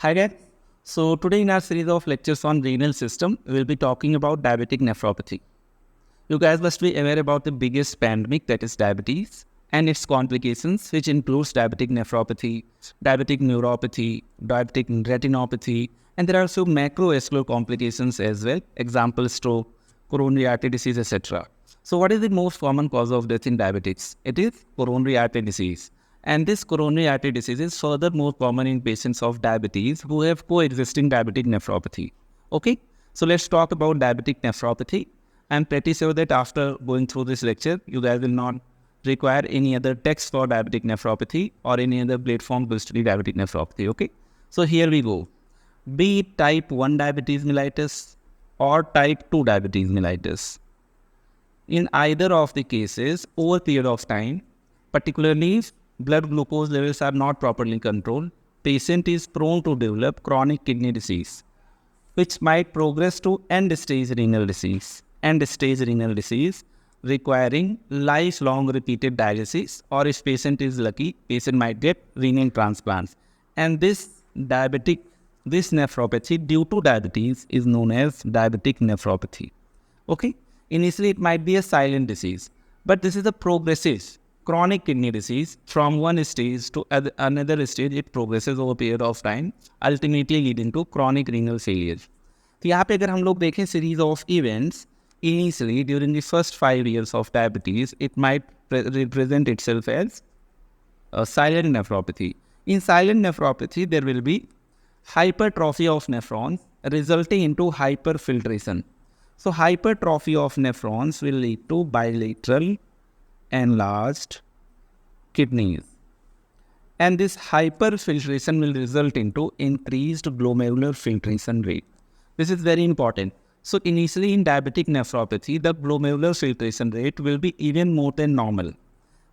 Hi guys. So today in our series of lectures on renal system, we will be talking about diabetic nephropathy. You guys must be aware about the biggest pandemic, that is diabetes, and its complications, which includes diabetic nephropathy, diabetic neuropathy, diabetic retinopathy, and there are also macrovascular complications as well. Example, stroke, coronary artery disease, etc. So what is the most common cause of death in diabetics? It is coronary artery disease. And this coronary artery disease is further more common in patients of diabetes who have coexisting diabetic nephropathy. Okay, so let's talk about diabetic nephropathy. I'm pretty sure that after going through this lecture, you guys will not require any other text for diabetic nephropathy or any other platform to study diabetic nephropathy. Okay, so here we go. Be it type 1 diabetes mellitus or type 2 diabetes mellitus. In either of the cases, over a period of time, particularly if blood glucose levels are not properly controlled, patient is prone to develop chronic kidney disease, which might progress to end-stage renal disease. End-stage renal disease requiring lifelong repeated dialysis, or if patient is lucky, patient might get renal transplants. And this nephropathy due to diabetes is known as diabetic nephropathy. Okay, initially it might be a silent disease, but this is a progressive chronic kidney disease. From one stage to another stage, it progresses over a period of time, ultimately leading to chronic renal failure. तो यहाँ पे अगर हम लोग देखें series of events, initially during the first 5 years of diabetes, it might represent itself as a silent nephropathy. In silent nephropathy, there will be hypertrophy of nephrons resulting into hyperfiltration. So hypertrophy of nephrons will lead to bilateral enlarged kidneys. And this hyperfiltration will result into increased glomerular filtration rate. This is very important. So initially in diabetic nephropathy, the glomerular filtration rate will be even more than normal.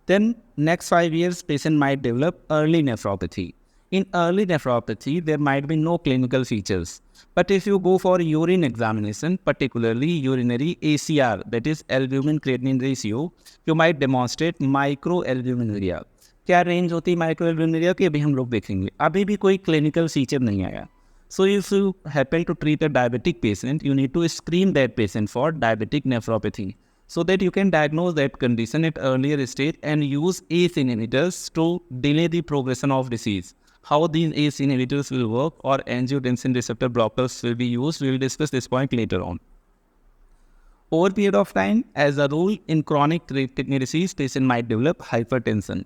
Then next 5 years, patient might develop early nephropathy. In early nephropathy, there might be no clinical features. But if you go for urine examination, particularly urinary ACR, that is albumin-creatinine ratio, you might demonstrate microalbuminuria. क्या range होती है माइक्रोएल्ब्यूमिनुरिया की, अभी हम लोग देखेंगे. अभी भी कोई क्लिनिकल फीचर नहीं आया. So if you happen to treat a diabetic patient, you need to screen that patient for diabetic nephropathy, so that you can diagnose that condition at earlier stage and use ACE inhibitors to delay the progression of disease. How these ACE inhibitors will work or angiotensin receptor blockers will be used, we will discuss this point later on. Over a period of time, as a rule, in chronic kidney disease, patient might develop hypertension.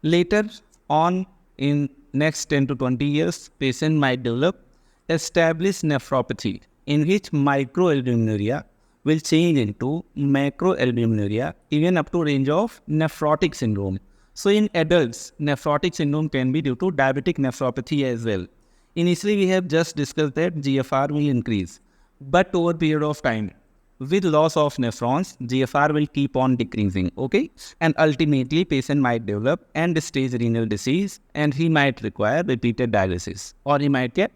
Later on, in next 10 to 20 years, patient might develop established nephropathy, in which microalbuminuria will change into macroalbuminuria, even up to range of nephrotic syndrome. So in adults, nephrotic syndrome can be due to diabetic nephropathy as well. Initially, we have just discussed that GFR will increase, but over a period of time, with loss of nephrons, GFR will keep on decreasing, okay? And ultimately, patient might develop end-stage renal disease, and he might require repeated dialysis, or he might get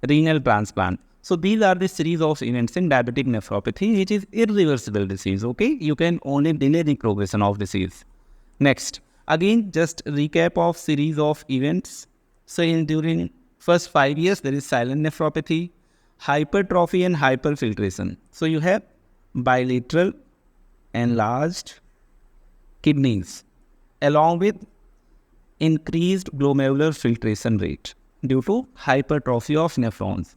renal transplant. So these are the series of events in diabetic nephropathy, which is irreversible disease, okay? You can only delay the progression of disease. Next, again, just recap of series of events. So during first 5 years, there is silent nephropathy, hypertrophy and hyperfiltration. So you have bilateral enlarged kidneys along with increased glomerular filtration rate due to hypertrophy of nephrons.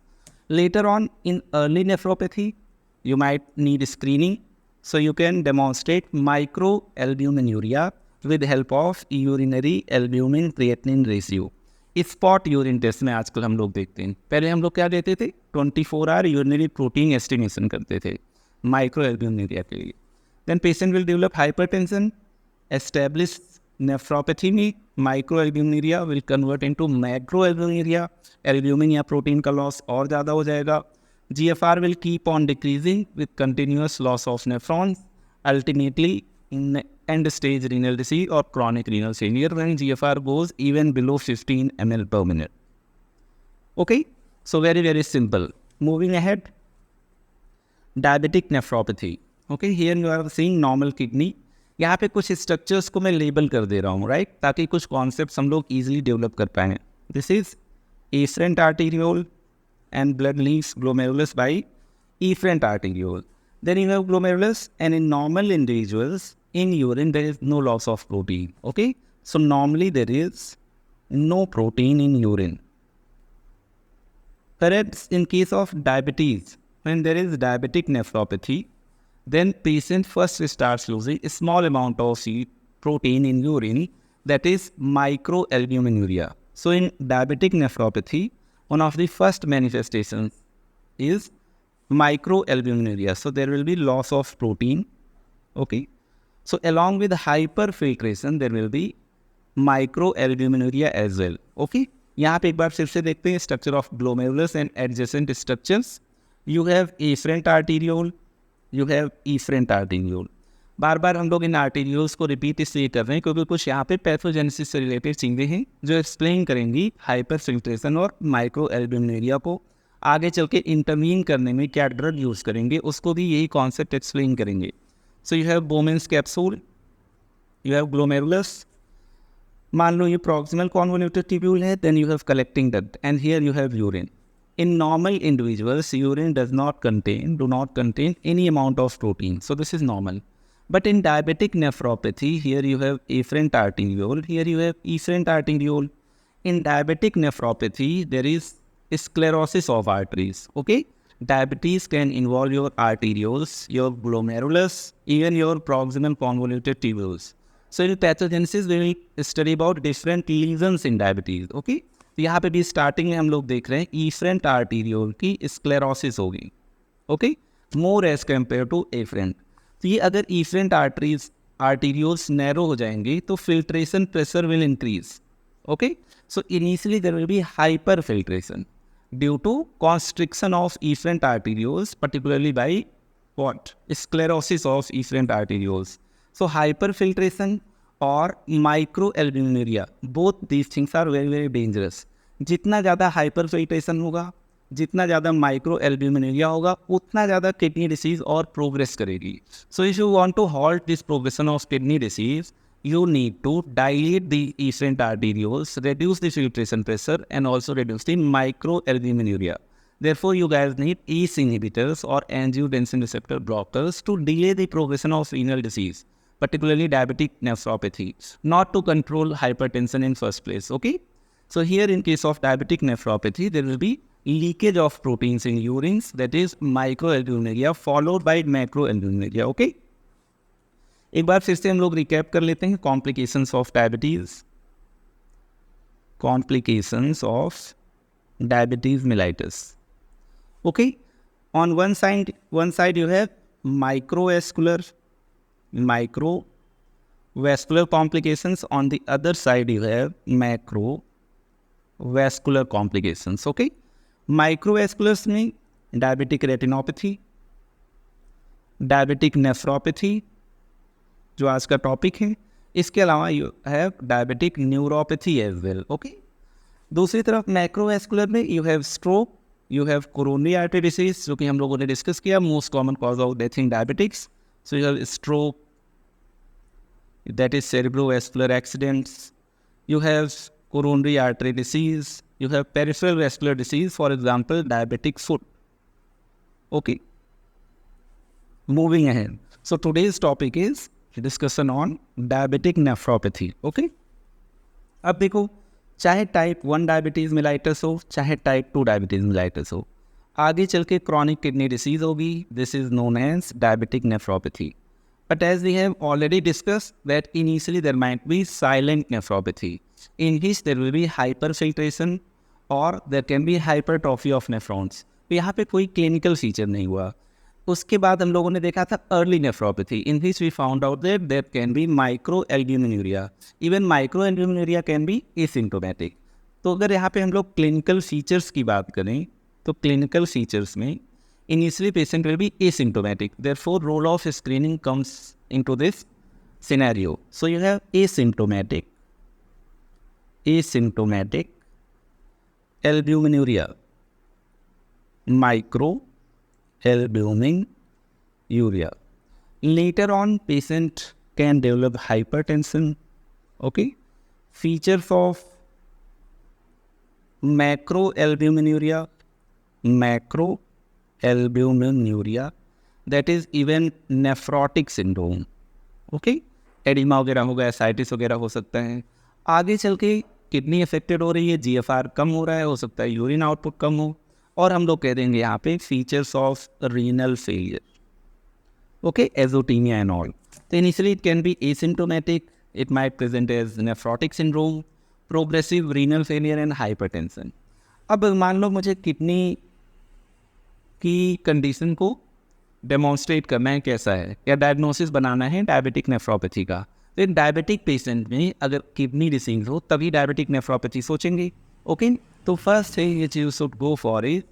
Later on, in early nephropathy, you might need screening, so you can demonstrate microalbuminuria with help of urinary albumin creatinine ratio. Spot urine test में आजकल हम लोग देखते हैं. पहले हम लोग क्या देते थे, 24 आवर यूरिनरी प्रोटीन एस्टिमेशन करते थे माइक्रोएल्ब्यूमिनुरिया के लिए. Then patient will develop hypertension. Establish nephropathy में microalbuminuria will convert into macroalbuminuria. Albumin या प्रोटीन का लॉस और ज़्यादा हो जाएगा. GFR will keep on decreasing with continuous loss of nephrons, ultimately in end-stage renal disease or chronic renal failure when GFR goes even below 15 ml per minute. Okay, so very, very simple. Moving ahead, diabetic nephropathy. Okay, here you are seeing normal kidney. यहाँ पे कुछ structures को मैं label कर दे रहा हूँ, right, ताकि कुछ कॉन्सेप्ट्स हम लोग ईजिली डेवलप कर पाएँ. This is afferent arteriole and blood leaves glomerulus by efferent arteriole. Then you have glomerulus, and in normal individuals, in urine, there is no loss of protein. Okay, so normally there is no protein in urine. Whereas in case of diabetes, when there is diabetic nephropathy, then patient first starts losing a small amount of protein in urine, that is microalbuminuria. So in diabetic nephropathy, one of the first manifestations is microalbuminuria. So there will be loss of protein. Okay. So along with hyperfiltration, there will be microalbuminuria as well. Okay. यहाँ पे एक बार फिर से देखते हैं structure of glomerulus and adjacent structures. You have afferent arteriole, you have efferent arteriole. बार बार हम लोग इन आर्टीरियोल्स को रिपीट इसलिए कर रहे हैं क्योंकि कुछ यहाँ पे पैथोजेनेसिस से रिलेटेड चीज़ें हैं जो एक्सप्लेन करेंगी हाइपर फिल्ट्रेशन और माइक्रो एल्ब्यूमिनुरिया को. आगे चल के इंटरवीन करने में क्या ड्रग यूज़ करेंगे उसको भी यही कॉन्सेप्ट एक्सप्लेन करेंगे. So you have Bowman's capsule, you have glomerulus. मान लो ये प्रॉक्सिमल कॉन्वोल्यूटेड ट्यूब्यूल है, then you have collecting duct and here you have urine. In normal individuals, urine do not contain any amount of protein. So this is normal. But in diabetic nephropathy, here you have afferent arteriole, here you have efferent arteriole. In diabetic nephropathy, there is sclerosis of arteries. Okay? Diabetes can involve your arterioles, your glomerulus, even your proximal convoluted tubules. So in pathogenesis, we will study about different lesions in diabetes. Okay? तो यहाँ पे भी starting में हम लोग देख रहे हैं ईफरेंट आर्टीरियोल की स्क्लेरोसिस होगी. Okay, more as compare to afferent. तो ये अगर ईफरेंट आर्टीरियोल्स नैरो हो जाएंगे तो filtration pressure will increase. Okay, so initially there will be hyperfiltration due to constriction of efferent arterioles, particularly by what, sclerosis of efferent arterioles. So hyperfiltration और microalbuminuria, both these things are very very dangerous. जितना ज़्यादा hyper filtration होगा, जितना ज़्यादा micro एल्ब्यूमिनुरिया होगा, उतना ज़्यादा kidney disease और प्रोग्रेस करेगी. So if you want to halt this progression of kidney disease, you need to dilate the efferent arterioles, reduce the filtration pressure, and also reduce the microalbuminuria. Therefore, you guys need ACE inhibitors or angiotensin receptor blockers to delay the progression of renal disease, particularly diabetic nephropathy, not to control hypertension in first place. Okay, so here in case of diabetic nephropathy, there will be leakage of proteins in urines, that is microalbuminuria, followed by macroalbuminuria. Okay, एक बार फिर से हम लोग recap कर लेते हैं complications of diabetes. Complications of diabetes mellitus. Okay, on one side you have microvascular complications. On the other side you have macrovascular complications. Okay, microvasculars में diabetic retinopathy, diabetic nephropathy जो आज का टॉपिक है. इसके अलावा you have diabetic neuropathy as well. Okay, दूसरी तरफ macrovascular में you have stroke, you have coronary artery disease जो कि हम लोगों ने डिस्कस किया, most common cause of death in diabetics. So you have stroke, that is cerebrovascular accidents. You have coronary artery disease, you have peripheral vascular disease, for example diabetic foot. Okay, moving ahead. So today's topic is discussion on diabetic nephropathy. Okay, अब देखो, चाहे type 1 diabetes mellitus हो, चाहे type 2 diabetes mellitus हो, आगे चल के chronic kidney disease होगी. This is known as diabetic nephropathy. But as we have already discuss that initially there might be silent nephropathy in which there will be hyperfiltration और there can be hypertrophy of nephrons. तो यहाँ पे कोई clinical feature नहीं हुआ. उसके बाद हम लोगों ने देखा था early nephropathy in which we found out that there can be microalbuminuria. Even microalbuminuria can be asymptomatic. तो अगर यहाँ पे हम लोग क्लिनिकल फीचर्स की बात करें तो क्लिनिकल फीचर्स में initially patient will be asymptomatic. Therefore role of screening comes into this scenario. So you have asymptomatic albuminuria, microalbuminuria. Later on, patient can develop hypertension. Okay, features of macroalbuminuria, macroalbuminuria, that is even nephrotic syndrome. Okay, oedema वगैरह होगा, ascites वगैरह हो सकता है। आगे चल के kidney affected हो रही है, जीएफआर कम हो रहा है, हो सकता है यूरिन आउटपुट कम हो, और हम लोग कह देंगे यहाँ पे features of renal failure, okay, azotemia and all. तो initially it can be asymptomatic, it might present as nephrotic syndrome, progressive renal failure and hypertension. अब मान लो मुझे किडनी की कंडीशन को डेमोन्स्ट्रेट करना है कैसा है, या डायग्नोसिस बनाना है डायबिटिक नेफ्रोपैथी का। तो एक डायबिटिक पेशेंट में अगर किडनी डिसीज हो तभी डायबिटिक नेफ्रोपैथी सोचेंगे, ओके। तो फर्स्ट है ये you should go for it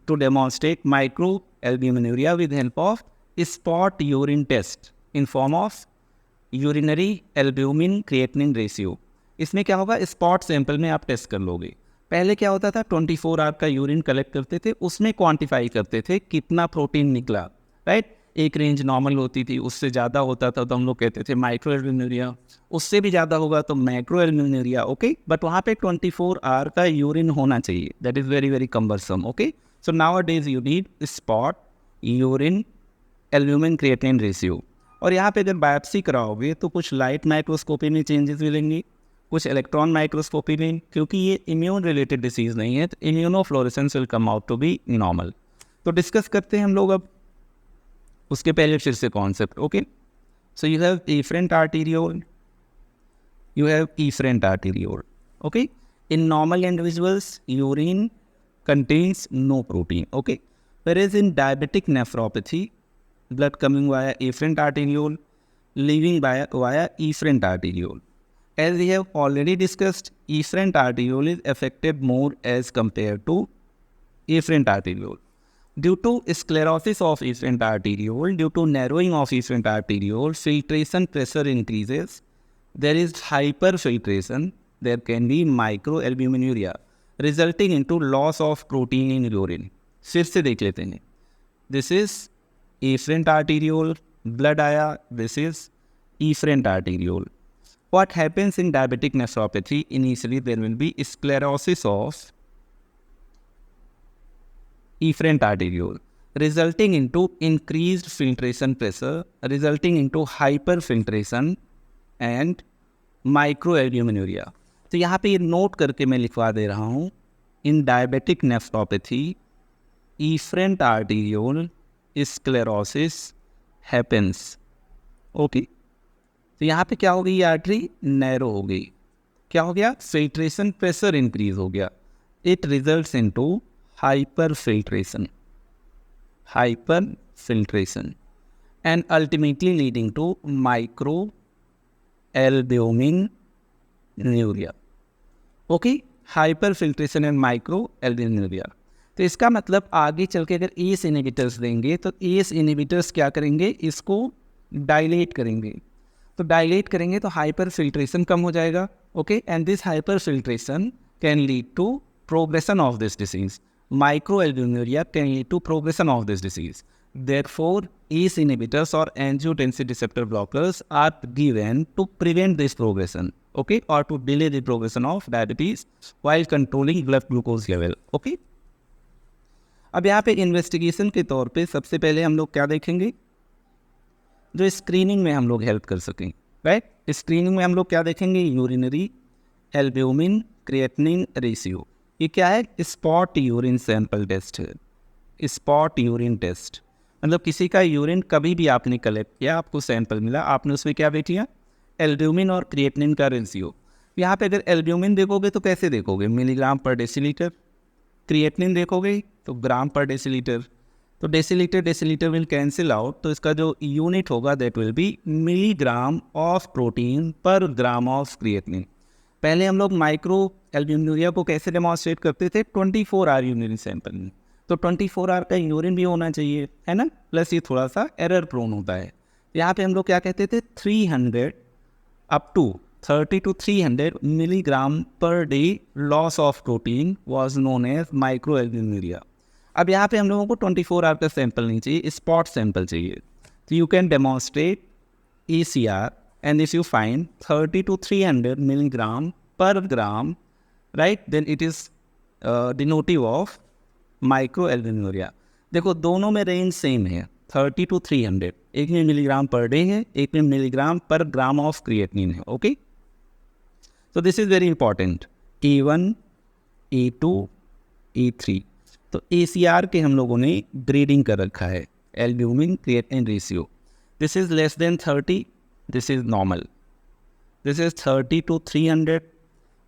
to demonstrate microalbuminuria with help of spot urine test in form of urinary albumin creatinine ratio. इसमें क्या होगा, स्पॉट सैंपल में आप टेस्ट कर लोगे। पहले क्या होता था, 24 आवर का यूरिन कलेक्ट करते थे, उसमें क्वांटिफाई करते थे कितना प्रोटीन निकला, राइट। एक रेंज नॉर्मल होती थी, उससे ज़्यादा होता था तो हम लोग कहते थे माइक्रो एल्ब्यूमिनुरिया, उससे भी ज़्यादा होगा तो मैक्रो एल्ब्यूमिनुरिया, ओके। बट वहाँ पे 24 आवर का यूरिन होना चाहिए, that is very very cumbersome, okay. So now days you need spot urine albumin creatinine ratio. और यहाँ पे अगर बायोप्सी कराओगे तो कुछ लाइट माइक्रोस्कोपी में चेंजेस मिलेंगे, कुछ इलेक्ट्रॉन माइक्रोस्कोपी में, क्योंकि ये इम्यून रिलेटेड डिसीज़ नहीं है तो immunofluorescence will come out to be normal. तो डिस्कस करते हैं हम लोग अब उसके पहले फिर से concept, okay. So you have afferent arteriole, you have efferent arteriole, okay. In normal individuals urine contains no protein, okay, whereas in diabetic nephropathy blood coming via efferent arteriole, leaving via efferent arteriole. As we have already discussed, efferent arteriole is affected more as compared to efferent arteriole. Due to sclerosis of efferent arteriole, due to narrowing of efferent arteriole, filtration pressure increases. There is hyperfiltration, there can be microalbuminuria resulting into loss of protein in urine. फिर से देख लेते हैं, this is efferent arteriole, blood आया, this is efferent arteriole. What happens in diabetic nephropathy? Initially there will be sclerosis of efferent arteriole resulting into increased filtration pressure, resulting into hyperfiltration and microalbuminuria. तो यहाँ पे ये note करके मैं लिखवा दे रहा हूँ, इन diabetic nephropathy efferent arteriole sclerosis happens, okay. तो यहाँ पे क्या हो गई, आर्टरी नैरो हो गई, क्या हो गया, फिल्ट्रेशन प्रेशर इंक्रीज हो गया, it results into hyperfiltration and ultimately leading to microalbuminuria, okay, hyperfiltration and microalbuminuria. तो इसका मतलब आगे चल के अगर एस इनहिबिटर्स देंगे तो एस इनहिबिटर्स क्या करेंगे, इसको डायलेट करेंगे। तो डायलेट करेंगे तो हाइपर फिल्ट्रेशन कम हो जाएगा, okay, and this hyperfiltration can lead to progression of this disease. Microalbuminuria can lead to progression of this disease. Therefore, ACE inhibitors or angiotensin receptor blockers are given to prevent this progression, okay, or to delay the progression of diabetes while controlling blood glucose level, okay. अब यहाँ पे investigation के तौर पे सबसे पहले हम लोग क्या देखेंगे, जो स्क्रीनिंग में हम लोग हेल्प कर सकें, राइट। स्क्रीनिंग में हम लोग क्या देखेंगे, यूरिनरी एल्ब्यूमिन क्रिएटिनिन रेशियो। ये क्या है, स्पॉट यूरिन सैंपल टेस्ट है, स्पॉट यूरिन टेस्ट। मतलब किसी का यूरिन कभी भी आपने कलेक्ट किया, आपको सैंपल मिला, आपने उसमें क्या देख लिया, एल्ब्यूमिन और क्रिएटिनिन का रेशियो। यहाँ पे अगर एल्ब्यूमिन देखोगे तो कैसे देखोगे, मिलीग्राम पर डेसीलीटर, क्रिएटिनिन देखोगे तो ग्राम पर डेसीलीटर। तो डेसीलीटर विल कैंसिल आउट, तो इसका जो यूनिट होगा that will be milligram of protein पर ग्राम ऑफ क्रिएटिनिन। पहले हम लोग माइक्रो एल्ब्यूमिनुरिया को कैसे डेमोन्स्ट्रेट करते थे, 24 आवर यूरिन सैंपल में। तो 24 आवर का यूरिन भी होना चाहिए, है ना, प्लस ये थोड़ा सा एरर प्रोन होता है। यहाँ पे हम लोग क्या कहते थे, 300 up to 30 to 300 milligram per day loss of protein was known as microalbuminuria. अब यहाँ पे हम लोगों को 24 आवर का सैंपल नहीं चाहिए, स्पॉट सैंपल चाहिए। तो you can demonstrate ECR and if you find 30 to 300 milligram per gram, right, then it is denotive of microalbuminuria. देखो दोनों में रेंज सेम है 30 to 300, एक में मिलीग्राम पर डे है, एक में milligram per gram of creatinine है। Okay, so this is very important. E1, E2, E3, तो ACR के हम लोगों ने ग्रेडिंग कर रखा है, albumin creatinine ratio. This is less than 30, this is normal, this is 30 to 300,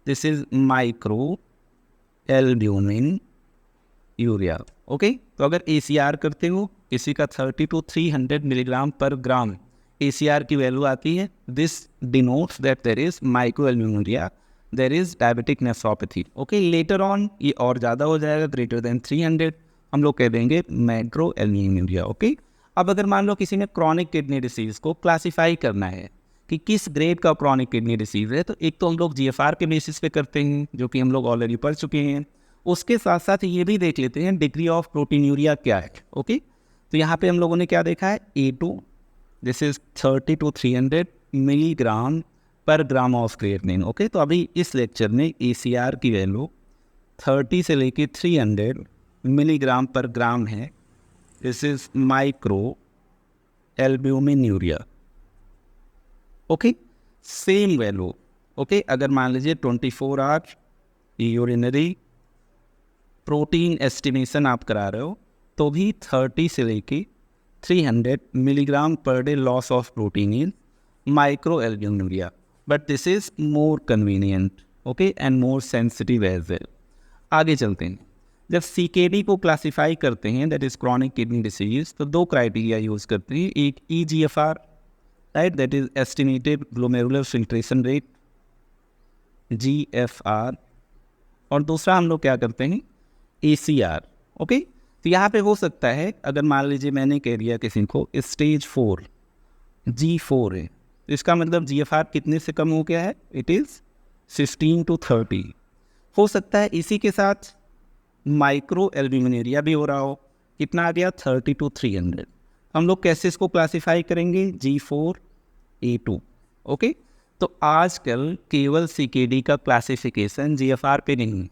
this is micro albumin urea. Okay, तो अगर ACR करते हो किसी का 30 to 300 milligram per gram ACR की वैल्यू आती है, this denotes that there is microalbuminuria, there is diabetic nephropathy. Okay, later on ये और ज़्यादा हो जाएगा, ग्रेटर देन 300 हम लोग कह देंगे मैक्रो एल्ब्यूमिनुरिया। ओके, अब अगर मान लो किसी ने क्रॉनिक किडनी डिसीज़ को क्लासीफाई करना है कि किस ग्रेड का क्रॉनिक किडनी डिसीज़ है, तो एक तो हम लोग GFR के बेसिस पे करते हैं, जो कि हम लोग ऑलरेडी पढ़ चुके हैं। उसके साथ साथ ये भी देख लेते हैं डिग्री ऑफ प्रोटीनूरिया क्या है। ओके, तो यहाँ पे हम लोगों ने क्या देखा है, A2, this is 30 to 300 milligram per gram of creatinine. Okay, तो अभी इस लेक्चर में ACR की वैल्यू 30 से लेके 300 मिलीग्राम पर ग्राम है, this is microalbuminuria. Okay, same value. Okay, अगर मान लीजिए 24 आवर यूरिनरी प्रोटीन एस्टिमेशन आप करा रहे हो तो भी 30 से लेके 300 milligram per day loss of protein in microalbuminuria, but this is more convenient. Okay, and more sensitive as well. आगे चलते हैं। जब CKD को क्लासीफाई करते हैं, that is chronic kidney disease, तो दो क्राइटेरिया यूज करते हैं। एक EGFR, right, that is estimated glomerular filtration rate, GFR, और दूसरा हम लोग क्या करते हैं, ACR। ओके, तो यहाँ पे हो सकता है अगर मान लीजिए मैंने कह दिया किसी को स्टेज 4 G4 है, तो इसका मतलब GFR कितने से कम हो गया है, इट इज़ 15 to 30। हो सकता है इसी के साथ माइक्रो एल्ब्यूमिनुरिया भी हो रहा हो, कितना आ गया 30 to 300। हम लोग कैसे इसको क्लासीफाई करेंगे, G4, A2। ओके, तो आजकल केवल CKD का क्लासिफिकेशन GFR पे नहीं,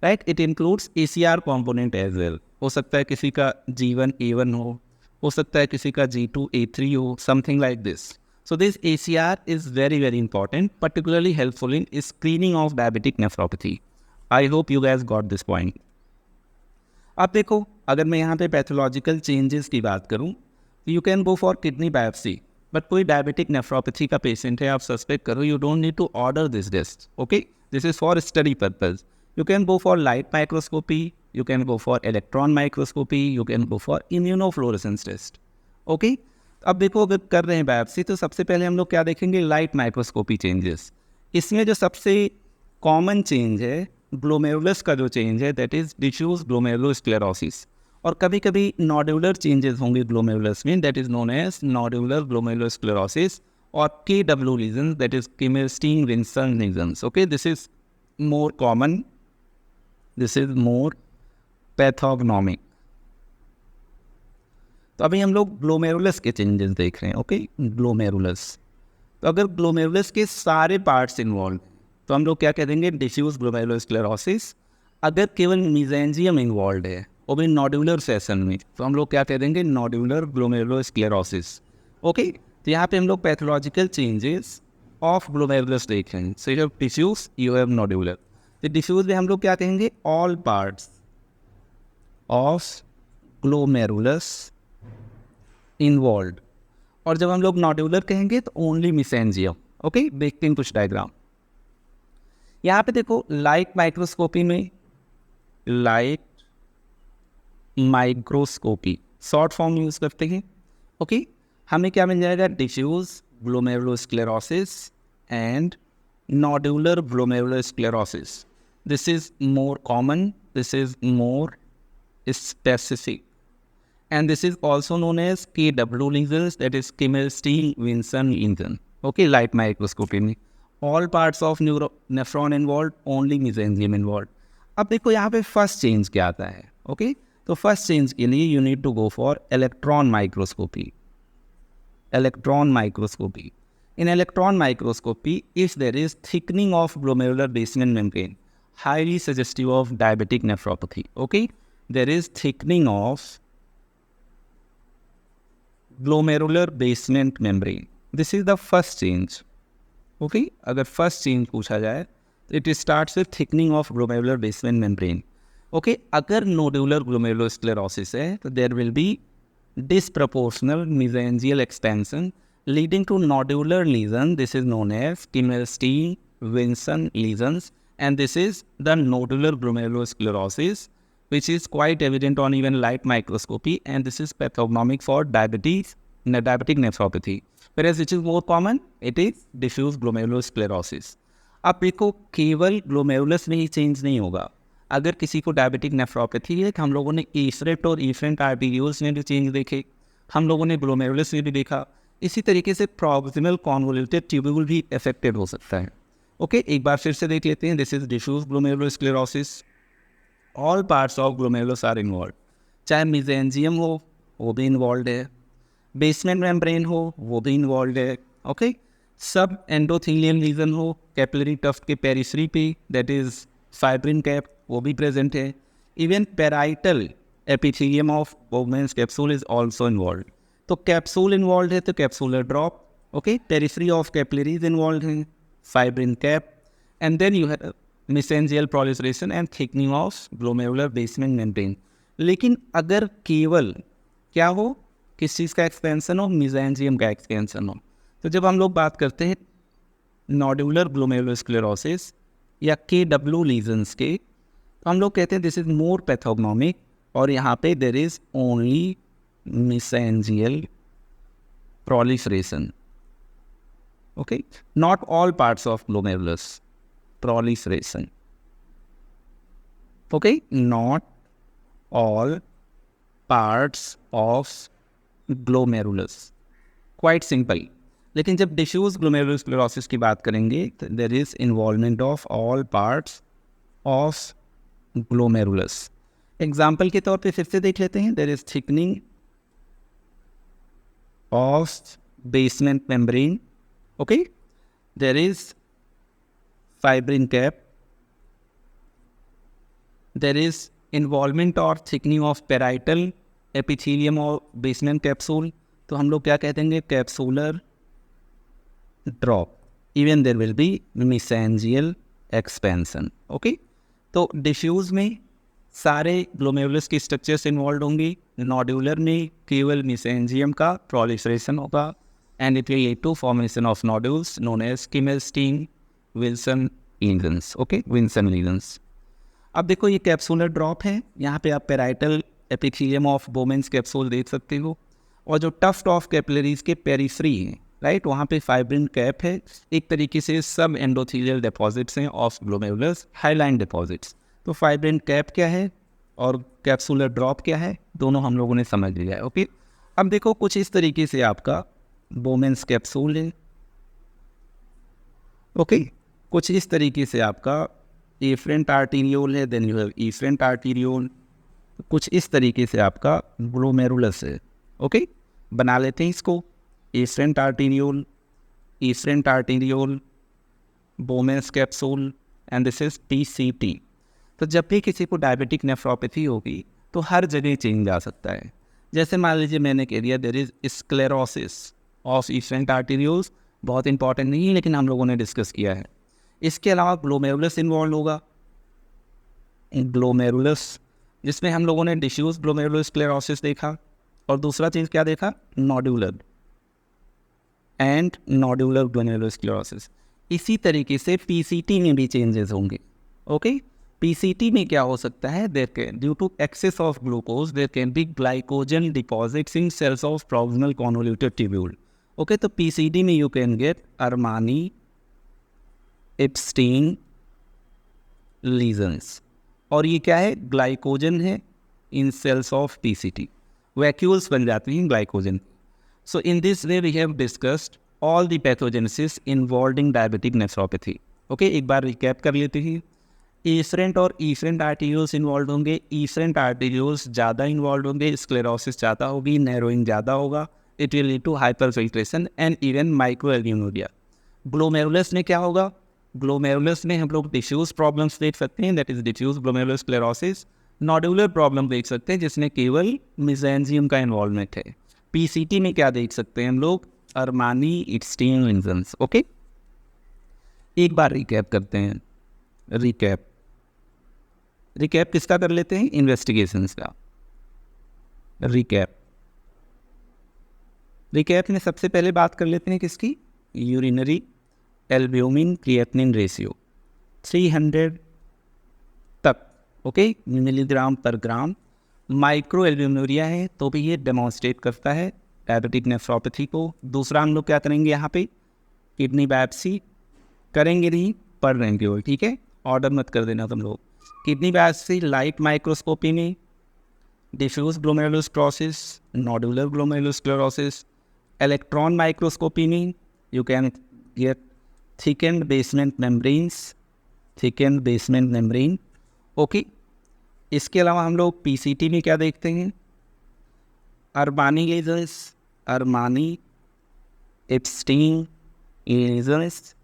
right, it includes ACR component as well. हो सकता है किसी का G1 A1 हो सकता है किसी का G2 A3 हो, something like this. So this ACR is very very important, particularly helpful in screening of diabetic nephropathy. I hope you gas got this point. अब देखो, अगर मैं यहाँ पे पैथोलॉजिकल चेंजेस की बात करूँ, you can go for kidney biopsy, but कोई डायबिटिक नेफ्रोपैथी का पेशेंट है, आप सस्पेक्ट करो, you don't need to order this test. Okay, this is for study purpose. You can go for light microscopy, you can go for electron microscopy, you can go for immunofluorescence test. Okay? अब देखो अगर कर रहे हैं biopsy तो सबसे पहले हम लोग क्या देखेंगे, लाइट माइक्रोस्कोपी चेंजेस। इसमें जो सबसे कॉमन चेंज है ग्लोमेरुलस का जो चेंज है, दैट इज डिफ्यूज ग्लोमेरुलोस्क्लेरोसिस, और कभी कभी नोडुलर चेंजेस होंगे ग्लोमेरुलस में, that is known as nodular glomerulosclerosis, और KW lesion, that is Kimmelstiel Wilson lesions. Okay, this is more common, this is more pathognomonic. तो अभी हम लोग ग्लोमेरुलस के चेंजेस देख रहे हैं। ओके, ग्लोमेरुलस, तो अगर ग्लोमेरुलस के सारे पार्ट्स इन्वॉल्व तो हम लोग क्या कह देंगे, डिफ्यूज ग्लोमेरुलोस्क्लेरोसिस। अगर केवल मेसेंजियम इन्वॉल्व है वो भी नोडुलर सेशन में, तो हम लोग क्या कह देंगे, नोडुलर ग्लोमेरुलोस्क्लेरोसिस। ओके, तो यहाँ पे हम लोग पैथोलॉजिकल चेंजेस ऑफ ग्लोमेरुलस देख रहे हैं। So you have diffuse, you have nodular. तो डिफ्यूज में हम लोग क्या कहेंगे, all parts of glomerulus involve, और जब हम लोग नोडुलर कहेंगे तो ओनली मेसेंजियम। ओके, देखते हैं कुछ डायग्राम। यहाँ पे देखो, लाइट माइक्रोस्कोपी में, light microscopy short form use करते हैं। ओके, हमें क्या मिल जाएगा, diffuse glomerulosclerosis and nodular glomerulosclerosis. This is more common, this is more specific, and this is also known as KW lesions, that is Kimmelstein-Vinson lesion. Okay, light microscopy में all parts of nephron involved, only mesenchyme involved. अब देखो यहाँ पे first change क्या आता है। Okay, तो first change के लिए you need to go for electron microscopy. Electron microscopy, in electron microscopy, if there is thickening of glomerular basement membrane, highly suggestive of diabetic nephropathy. Okay, there is thickening of glomerular basement membrane. This is the first change. Okay, अगर first change पूछा जाए, it starts with thickening of glomerular basement membrane. Okay, अगर nodular glomerulosclerosis है, तो there will be disproportional mesangial expansion leading to nodular lesion. This is known as Kimmelstein-Wilson lesions, and this is the nodular glomerulosclerosis, which is quite evident on even light microscopy, and this is pathognomic for diabetic nephropathy. Whereas which is more common, it is diffuse glomerulosclerosis. अब देखो केवल glomerulus में ही change नहीं होगा. अगर किसी को diabetic nephropathy है, हम लोगों ने एफरेंट और एफरेंट आर्टेरियोल्स में भी चेंज देखे, हम लोगों ने ग्लोमेरुलस में भी देखा. इसी तरीके से प्रॉक्सिमल कॉन्वोल्यूटेड ट्यूब्यूल भी अफेक्टेड हो सकता है. ओके, एक बार फिर से देख लेते हैं. This is diffuse glomerulosclerosis. All parts of glomerulus are involve. चाहे मिजेंजियम हो वो भी इन्वॉल्व है, बेसमेंट मेम्ब्रेन हो वो भी इन्वॉल्व है. ओके, सब एंडोथेलियल लीजन हो कैपिलरी टफ्ट के पेरिफेरी पे, दैट इज फाइब्रिन कैप, वो भी प्रेजेंट है. Even parietal epithelium of Bowman's capsule is also involve. तो कैप्सूल इन्वॉल्व है तो capsular drop. Okay, periphery of capillaries involve है, fibrin cap, and then you have mesangial proliferation and thickening of glomerular basement membrane. लेकिन अगर केवल क्या हो, किस चीज़ का एक्सपेंशन हो, मेसेंजियम का एक्सपेंशन हो, तो जब हम लोग बात करते हैं नोडुलर ग्लोमेरुलोस्क्लेरोसिस या KW लीजन्स के, तो हम लोग कहते हैं दिस इज मोर पैथोग्नोमिक, और यहाँ पे there is only mesangial proliferation. Okay, not all parts of glomerulus proliferation. Okay, not all parts of glomerulus. Quite simple. लेकिन जब डिफ्यूज ग्लोमेरुलोस्क्लेरोसिस की बात करेंगे तो there is involvement of all parts of glomerulus. Example के तौर पे फिर से देख लेते हैं. There is thickening of basement membrane. Okay, there is fibrin cap, there is involvement और thickening of parietal epithelium of basement capsule, तो हम लोग क्या कहते हैं, capsular drop. Even there will be mesangial expansion. Okay, तो डिफ्यूज में सारे ग्लोमेरुलस के स्ट्रक्चर्स इन्वॉल्व होंगे, नोड्यूलर में केवल मेसेंजियम का प्रोलिफरेशन होगा, and it will lead to formation of nodules known as Kimmelstiel Wilson lesions. Okay, Wilson lesions. अब देखो ये कैप्सूलर ड्रॉप है, यहाँ पे आप parietal epithelium of Bowman's capsule देख सकते हो, और जो टफ्ट ऑफ कैपिलरीज के पेरिफेरी है, राइट, वहाँ पे फाइब्रिन कैप है. एक तरीके से सब एंडोथेलियल डिपॉजिट्स हैं ऑफ ग्लोमेरुलस, हाईलाइन डिपॉजिट्स. तो फाइब्रिन कैप क्या है और कैप्सूलर ड्रॉप क्या है, दोनों हम लोगों ने समझ लिया है. ओके, अब देखो कुछ इस तरीके से आपका बोमेन्स कैप्सूल है. ओके, कुछ इस तरीके से आपका एफरेंट आर्टेरियोल है, then you have efferent arteriole. कुछ इस तरीके से आपका ग्लोमेरुलस है. ओके, बना लेते हैं इसको. Afferent arteriole, Bowman's capsule, and this is PCT. तो जब भी किसी को डायबिटिक नेफ्रोपैथी होगी तो हर जगह चेंज आ सकता है. जैसे मान लीजिए मैंने कह दिया there is sclerosis of efferent arterioles, बहुत इंपॉर्टेंट नहीं है लेकिन हम लोगों ने डिस्कस किया है. इसके अलावा ग्लोमेरुलस इन्वॉल्व होगा, ग्लोमेरुलस, जिसमें हम लोगों ने डिफ्यूज ग्लोमेरुलोस्क्लेरोसिस देखा, और दूसरा चीज़ क्या देखा, नोड्यूलर एंड नोड्यूलर ग्लोमेरुलोस्क्लेरोसिस. इसी तरीके से PCT में भी चेंजेस होंगे. ओके, PCT में क्या हो सकता है, there can due to excess of glucose there can be glycogen deposits in cells of proximal convoluted tubule. Okay, तो PCT में you can get Armanni Epstein lesions, और ये क्या है, ग्लाइकोजन है in cells of PCT, vacuoles बन जाती हैं glycogen. So in this way we have discussed all the pathogenesis involved in diabetic nephropathy. Okay, एक बार रिकैप कर लेते हैं. एफरेंट और एफरेंट आर्टेरियोल्स इन्वॉल्व होंगे. एफरेंट आर्टेरियोल्स ज़्यादा इन्वॉल्व होंगे, स्क्लेरोसिस ज़्यादा होगी, नैरोइंग ज़्यादा होगा, it will lead to hyperfiltration and even microalbuminuria. Glomerulus में क्या होगा, ग्लोमेरुलस में हम लोग डिफ्यूज प्रॉब्लम्स देख सकते हैं, that is diffuse glomerular sclerosis. Nodular problem देख सकते हैं जिसमें केवल मेसेंजियम का इन्वॉल्वमेंट है। पीसीटी में क्या देख सकते हैं हम लोग, अरमानी इट्स्टीन लीजन्स। ओके, एक बार रिकैप करते हैं। रिकैप किसका कर लेते हैं, इन्वेस्टिगेशंस का। रिकैप में सबसे पहले बात कर लेते हैं किसकी, यूरिनरी एल्ब्यूमिन क्रिएटिनिन रेशियो 300 तक, ओके, मिलीग्राम पर ग्राम। माइक्रो एल्ब्यूमिनूरिया है तो भी ये डेमोन्स्ट्रेट करता है डायबिटिक नेफ्रोपैथी को। दूसरा हम लोग क्या करेंगे यहाँ पे, किडनी बायोप्सी करेंगे, नहीं पढ़ रहे हैं केवल, ठीक है, ऑर्डर मत कर देना तुम लोग। किडनी बायोप्सी लाइट माइक्रोस्कोपी में diffuse glomerular sclerosis, nodular glomerular sclerosis. Electron microscopy में you can get thickened basement membrane, okay. इसके अलावा हम लोग पीसीटी में क्या देखते हैं, अरमानी एप्स्टीन लेजर्स,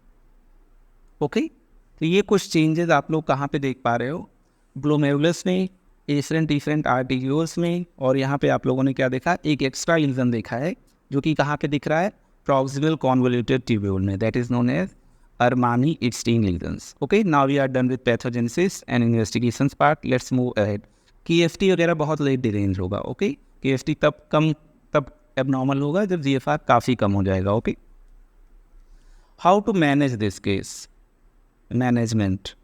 ओके। तो ये कुछ चेंजेस आप लोग कहाँ पे देख पा रहे हो, ग्लोमेरुलस में, डिफरेंट आर्टिक्यूल्स में, और यहाँ पे आप लोगों ने क्या देखा, एक एक्स्ट्रा लीजन देखा है जो कि कहाँ पे दिख रहा है, प्रॉक्सिमल कॉन्वोल्यूटेड ट्यूब्यूल में, that is known as Armanni Ebstein lesions. Okay, now we are done with pathogenesis and investigations part, let's move ahead. KFT वगैरह बहुत लेट डिरेंज होगा, ओके। KFT तब एबनॉर्मल होगा जब GFR काफ़ी कम हो जाएगा, okay. How to manage this case, management.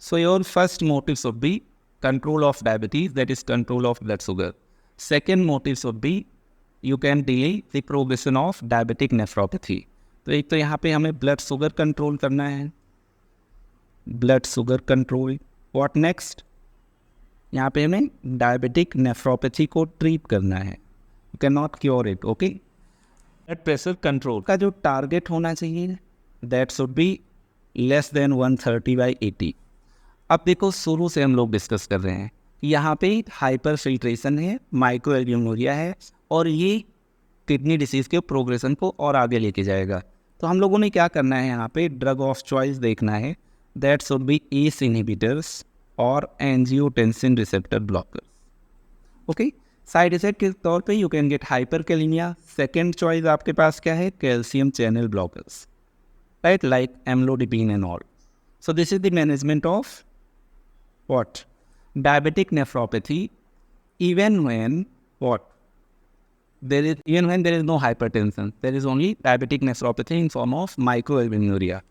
So your first motive should be control of diabetes, that is control of blood sugar. Second motive should be you can delay the progression of diabetic nephropathy. तो एक तो यहाँ पे हमें blood sugar control करना है, blood sugar control. What next, यहाँ पे हमें डायबिटिक नेफ्रोपैथी को ट्रीट करना है, you can not cure it, okay. Blood pressure control का जो टारगेट होना चाहिए, that should be less than 130/80। अब देखो, शुरू से हम लोग डिस्कस कर रहे हैं, यहाँ पे हाइपर फिल्ट्रेशन है, माइक्रो एल्ब्यूमिनूरिया है, और ये किडनी डिसीज़ के प्रोग्रेशन को और आगे लेके जाएगा। तो हम लोगों ने क्या करना है, यहाँ पे ड्रग ऑफ चॉइस देखना है, that should be ACE inhibitors और angiotensin receptor blockers, okay. Side effect के तौर पे you can get hyperkalaemia. Second choice आपके पास क्या है, calcium channel blockers, right, like amlodipine and all. So this is the management of what, diabetic nephropathy, even when there is no hypertension, there is only diabetic nephropathy in form of microalbuminuria.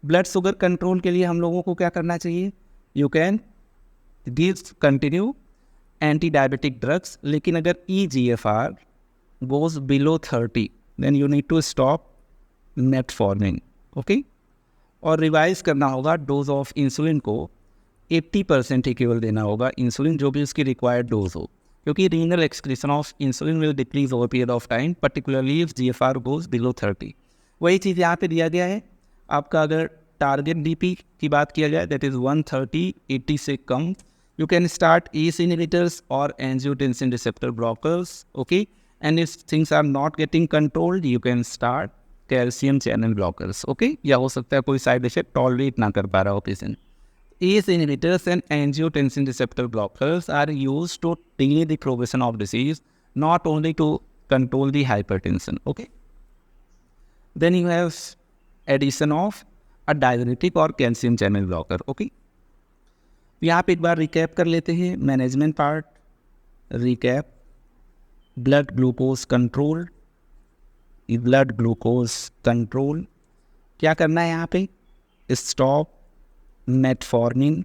Blood sugar control के लिए हम लोगों को क्या करना चाहिए, you can continue anti diabetic drugs, लेकिन अगर EGFR goes below 30 then you need to stop metformin, okay. और रिवाइज करना होगा डोज ऑफ इंसुलिन को 80% ही केवल देना होगा इंसुलिन, जो भी उसकी रिक्वायर्ड डोज हो, क्योंकि renal excretion of insulin will decrease over period of time, particularly if GFR goes below 30। वही चीज़ यहाँ पे दिया गया है आपका। अगर टारगेट DP की बात किया जाए, दैट इज़ 130/80 से कम, you can start ACE inhibitors और angiotensin receptor blockers, okay. And if things are not getting controlled, you can start calcium channel blockers, okay. या हो सकता है कोई साइड इफेक्ट टॉलरेट ना कर पा रहा हो patient. ACE inhibitors and angiotensin receptor blockers are used to delay the progression of disease, not only to control the hypertension, okay. Then you have addition of a diuretic or calcium channel blocker, okay. यहाँ पे एक बार recap कर लेते हैं management part. Recap, blood glucose control, क्या करना है यहाँ पे, stop metformin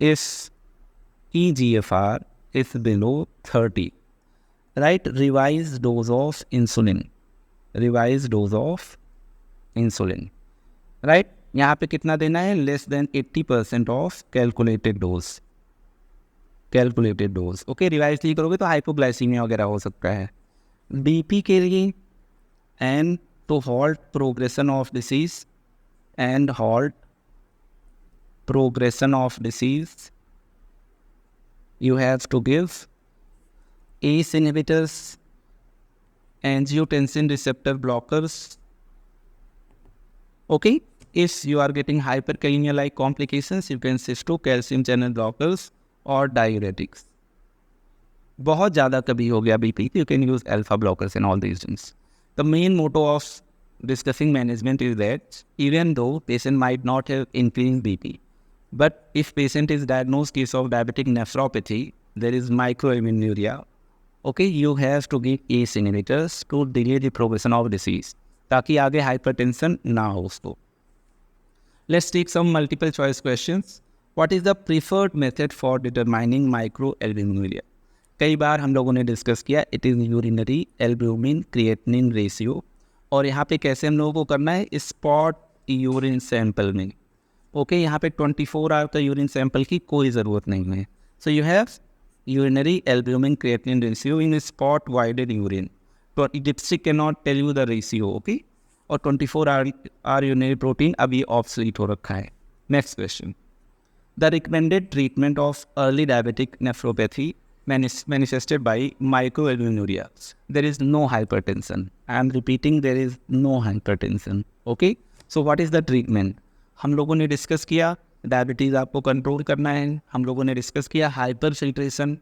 if EGFR is below 30, right? Revised dose of insulin, right? यहाँ पे कितना देना है, less than 80% of calculated dose, okay. Revise नहीं करोगे तो हाइपोग्लाइसीमिया वगैरह हो सकता है। BP के लिए, and to halt progression of disease you have to give ACE inhibitors, angiotensin receptor blockers, Okay, if you are getting hyperkalemia like complications, you can switch to calcium channel blockers or diuretics. बहुत ज़्यादा कभी हो गया BP, you can use alpha blockers and all these things. The main motto of discussing management is that even though patient might not have increased BP, but if patient is diagnosed case of diabetic nephropathy, there is microalbuminuria, okay, you have to give ACE inhibitors to delay the progression of disease, ताकि आगे hypertension ना हो उसको. Let's take some multiple choice questions. What is the preferred method for determining microalbuminuria? कई बार हम लोगों ने discuss किया it is urinary albumin creatinine ratio, और यहाँ पे कैसे हम लोगों को करना है, स्पॉट यूरिन सैंपल में. ओके, यहाँ पे 24 आवर का यूरिन सैंपल की कोई ज़रूरत नहीं है. So you have urinary albumin creatinine ratio in spot voided urine. तो dipstick can not tell you the ratio. Okay, और 24 आवर यूरिनरी प्रोटीन अभी ऑब्सोलीट हो रखा है. Next question, the recommended treatment of early diabetic nephropathy manifested by microalbuminuria. There is no hypertension. I am repeating, there is no hypertension. Okay, so what is the treatment? हम लोगों ने discuss किया diabetes आपको control करना है. हम लोगों ने डिस्कस किया हाइपर फिल्ट्रेशन,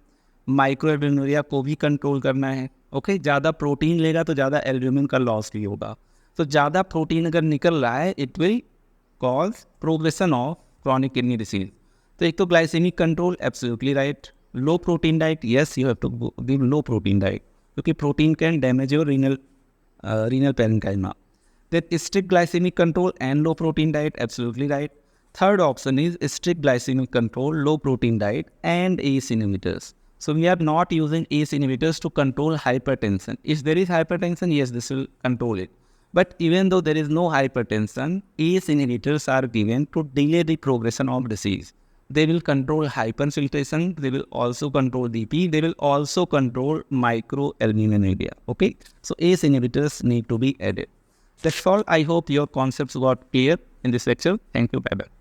माइक्रोएल्ब्यूमिनुरिया को भी कंट्रोल करना है. ओके, ज़्यादा प्रोटीन लेगा तो ज़्यादा एल्ब्यूमिन का लॉस भी होगा. तो ज़्यादा प्रोटीन अगर निकल रहा है it will cause progression of chronic kidney disease. तो एक तो glycaemic control, absolutely right. Low protein diet, yes, you have to give low protein diet, क्योंकि protein can damage your renal parenchyma. Then strict glycemic control and low protein diet, absolutely right. Third option is strict glycemic control, low protein diet and ACE inhibitors. So we are not using ACE inhibitors to control hypertension. If there is hypertension, yes, this will control it. But even though there is no hypertension, ACE inhibitors are given to delay the progression of disease. They will control hyperfiltration, they will also control BP, they will also control microalbuminuria. Okay, so ACE inhibitors need to be added. That's all. I hope your concepts got clear in this lecture. Thank you. Bye bye.